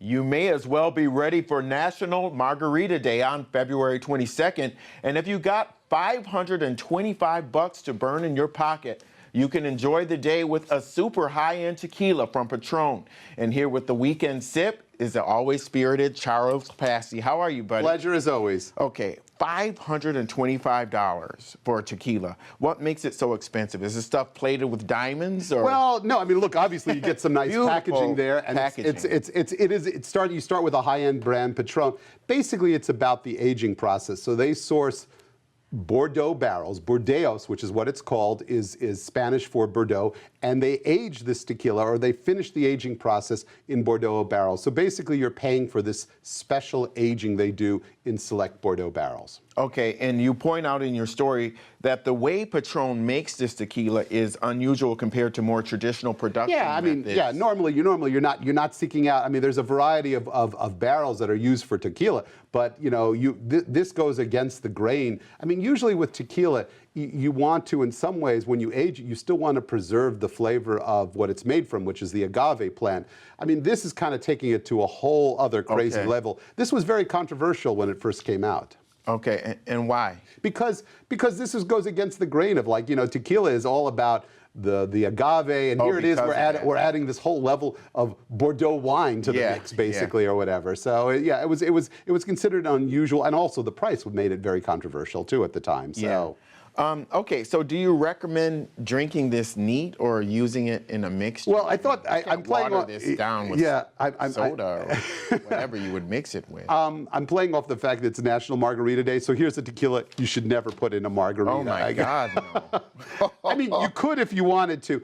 You may as well be ready for National Margarita Day on February 22nd. And if you got $525 to burn in your pocket, you can enjoy the day with a super high-end tequila from Patron. And here with the weekend sip is the always spirited Charles Passy. How are you, buddy? Pleasure as always. Okay, $525 for a tequila. What makes it so expensive? Is the stuff plated with diamonds, or? Well, no. I mean, look. Obviously, you get some nice packaging there, and packaging. You start with a high-end brand, Patron. Basically, it's about the aging process. So they source Bordeaux barrels. Burdeos, which is what it's called, is Spanish for Bordeaux, and they age this tequila, or they finish the aging process in Bordeaux barrels. So basically, you're paying for this special aging they do in select Bordeaux barrels. Okay, and you point out in your story that the way Patron makes this tequila is unusual compared to more traditional production methods. Yeah. Normally you're not seeking out. I mean, there's a variety of barrels that are used for tequila, but this goes against the grain. I mean, usually with tequila, you want to, in some ways, when you age it, you still want to preserve the flavor of what it's made from, which is the agave plant. I mean, this is kind of taking it to a whole other crazy level. This was very controversial when it first came out. Okay, and why? Because this goes against the grain of, like, tequila is all about the agave, and here it is, we're adding this whole level of Bordeaux wine to the mix, basically, or whatever. So yeah, it was considered unusual, and also the price made it very controversial too at the time. So. Yeah. Okay, so do you recommend drinking this neat or using it in a mixture? Well, I thought I'm playing water this down with soda or whatever you would mix it with. I'm playing off the fact that it's National Margarita Day, so here's a tequila you should never put in a margarita. Oh my God, no. I mean, you could if you wanted to.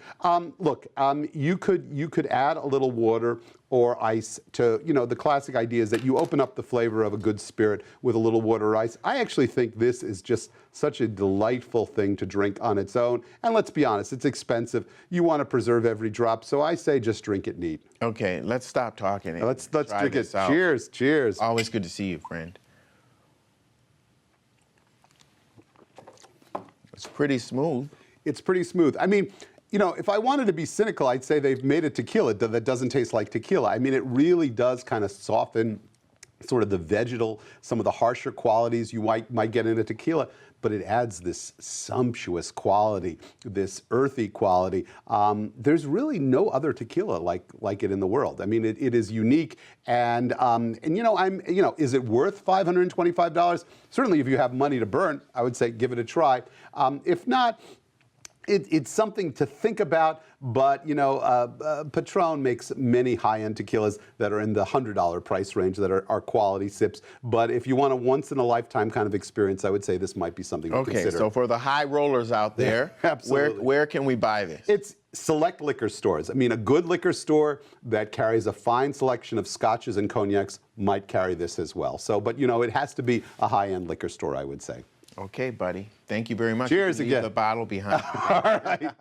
Look, you could add a little water or ice to, the classic idea is that you open up the flavor of a good spirit with a little water or ice. I actually think this is just such a delightful thing to drink on its own. And let's be honest, it's expensive. You want to preserve every drop, so I say just drink it neat. Okay, let's stop talking. Let's drink it. Cheers, cheers. Always good to see you, friend. It's pretty smooth. It's pretty smooth. I mean, if I wanted to be cynical, I'd say they've made a tequila that doesn't taste like tequila. I mean, it really does kind of soften sort of the vegetal, some of the harsher qualities you might get in a tequila, but it adds this sumptuous quality, this earthy quality. There's really no other tequila like it in the world. I mean, it is unique, and is it worth $525? Certainly, if you have money to burn, I would say give it a try. If not, it's something to think about, but Patron makes many high-end tequilas that are in the $100 price range that are quality sips. But if you want a once-in-a-lifetime kind of experience, I would say this might be something to consider. Okay, so for the high rollers out there, where can we buy this? It's select liquor stores. I mean, a good liquor store that carries a fine selection of scotches and cognacs might carry this as well. So, but it has to be a high-end liquor store, I would say. Okay, buddy. Thank you very much. Cheers leave again. The bottle behind. All right.